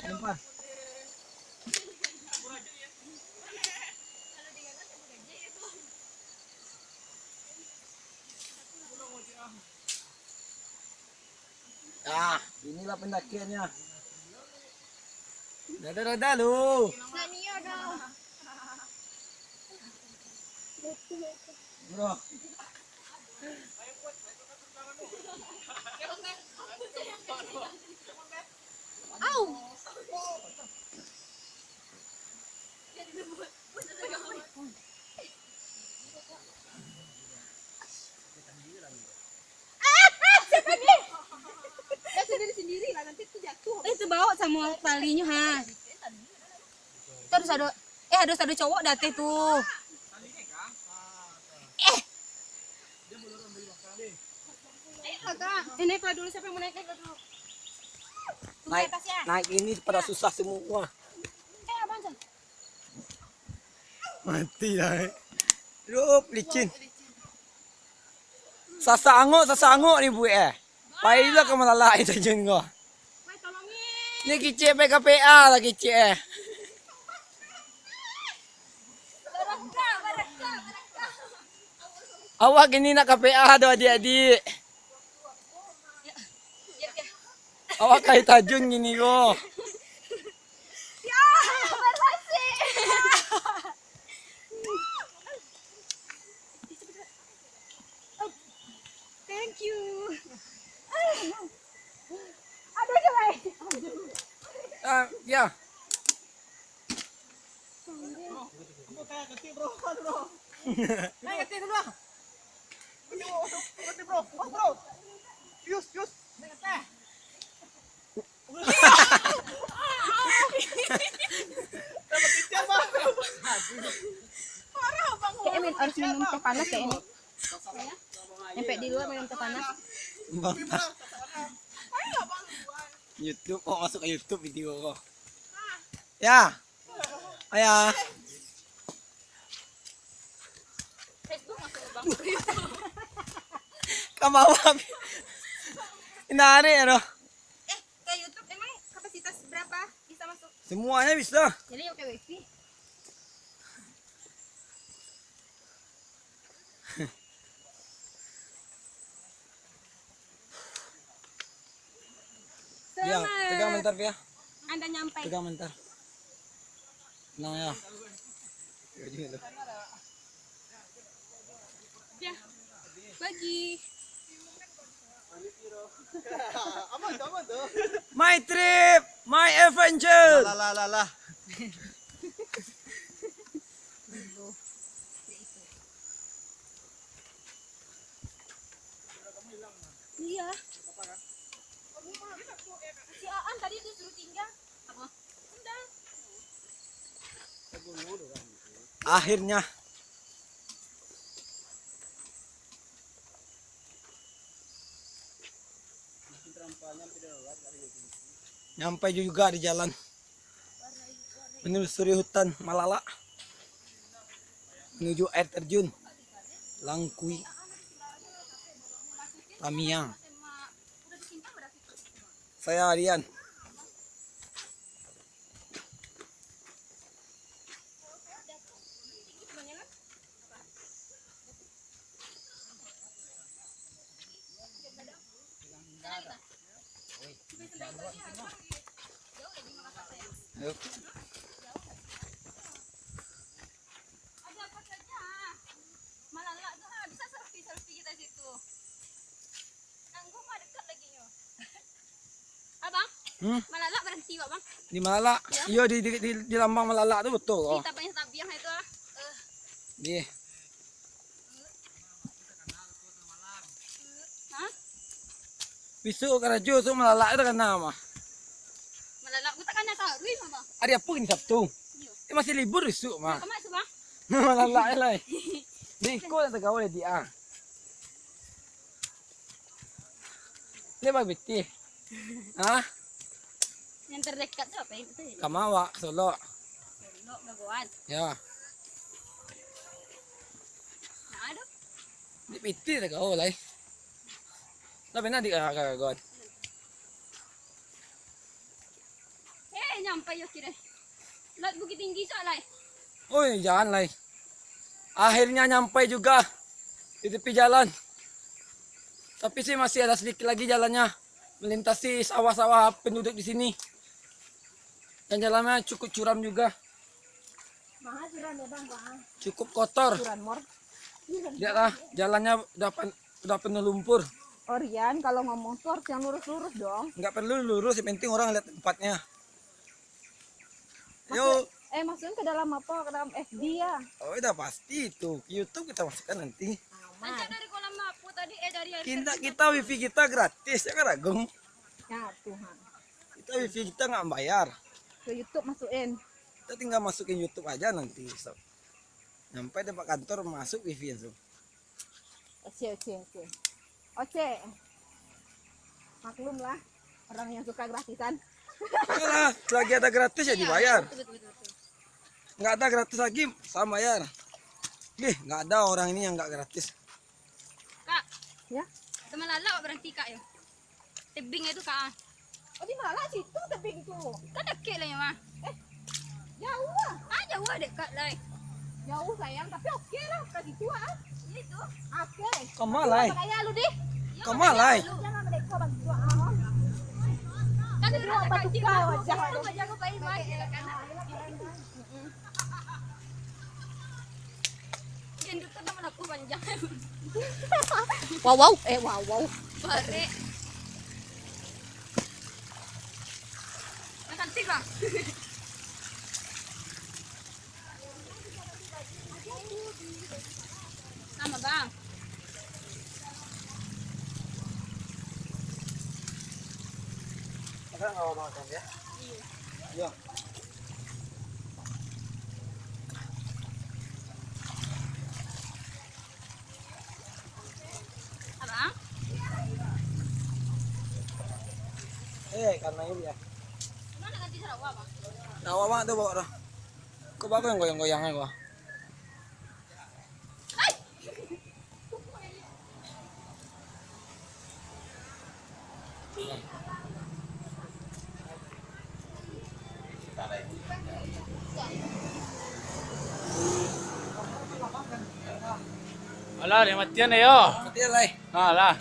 Lempar. Ah, inilah pendakiannya. Dadah lu. Bro. Au. Sendiri lah nanti tuh jatuh. Itu bawa sama talinya ha. Terus ada cowok datang tuh. Naik lah dulu, siapa yang mau naik dulu? Naik ini pada susah semua. Abang Jan. Mati lah. Duh, licin. Sasanguk nih bu Pailah ke malala itu jeng gua. Ini kicik PKPA lah kicik Awak ini nak KPA do adik-adik. Awak kait tajun gini kok. Ya, berhasil. Thank you. Aduh, coba. Ya. Ngetik dulu. Ngetik bro. Bro. Yus. Ngetik. Kayaknya harus minum teh panas kayak ini. Nyampe di luar minum teh panas. Bang. YouTube kok masuk ke YouTube video kok. Ya. Ayah. Facebook masuk ke Bang. Kamu Inari ya loh. Ke YouTube emang kapasitas berapa bisa masuk? Semuanya bisa. Jadi oke wifi. Ya, pegang bentar ya. Anda nyampe. Pegang bentar. Tenang ya. Ya. Bagi. Aman tuh. My trip, my adventure. Lah. Iya. Si Aan tadi tuh suruh tinggal. Apa? Udah. Akhirnya. Nyampe juga di jalan. Menelusuri hutan Malala. Menuju air terjun Langkui Tamiang. Saya Rian. Ayo. Ada apa saja? Malala tuh bisa selfie kita situ. Nanggung mah dekat lagi nyo. Abang? Malala berhenti Pak Bang. Di Malala. Iya di lambang Malala tuh betul kok. Di tapanya tabiang itu ah. Di. Hah? Besok karajo so Malala itu kan nama. Malala aku takkan tahu mah Bang. Hari apa ini Sabtu? Masih libur besok mah. Kemana sih Bang? Malala lah. Di ikut atau kau di ah. Ini bang beti. Hah? Yang terdekat tuh apa itu? Kamawa Solo. Solo Gagoan. Ya. Nah, ada. Di piti atau kau lah. Tapi nanti kagak. nyampe ya kira. Laut Bukit Tinggi soalnya. Oh jangan lah. Akhirnya nyampe juga di tepi jalan. Tapi sih masih ada sedikit lagi jalannya melintasi sawah-sawah penduduk di sini. Dan jalannya cukup curam juga. Mahal curan ya bang, Cukup kotor. curan mor. Lihatlah jalannya udah penuh lumpur. Orian kalau ngomong tuh harus yang lurus-lurus dong. Nggak perlu lurus, yang penting orang lihat tempatnya. Ayo. Masukin ke dalam apa? Ke dalam FB ya. Oh udah pasti itu. YouTube kita masukkan nanti. Aman. Dari kolam Mapu tadi dari air Kita wifi kita gratis ya kan Agung. ya Tuhan. Kita wifi kita nggak bayar. Ke YouTube masukin. Kita tinggal masukin YouTube aja nanti. So. Sampai tempat kantor masuk wifi langsung. Oke. Oke. Maklum lah orang yang suka gratisan. Alah, lagi ada gratis ya dibayar. Betul. Nggak ada gratis lagi sama bayar. Nggak ada orang ini yang nggak gratis. Kak, Ya. teman Lala berhenti kak ya. Tebing itu kak. Oh di mana situ tebing itu? Kan deket lah ya mah. Jauh lah. Jauh dekat lah. Jauh sayang, tapi oke lah ke situ ah. Itu. Oke. Kemalai. Makanya lu deh. Kemalai. Jangan mereka bantu ah. Kan Jadi udah orang batu kacil kau aku. jangan. Jago baik-baik ya kan. Gendut kan teman aku panjang. Wow. Wow. Bare. Cantik bang. Sama bang. Nggak mau makan ya? Iya. Abang. Karena ini ya. Mana ganti Sarawak bang? Tawa banget tuh bawa dah. Kok bagus yang goyang-goyangnya gua. Alah, dia matian na yo. Mati lah. Alah.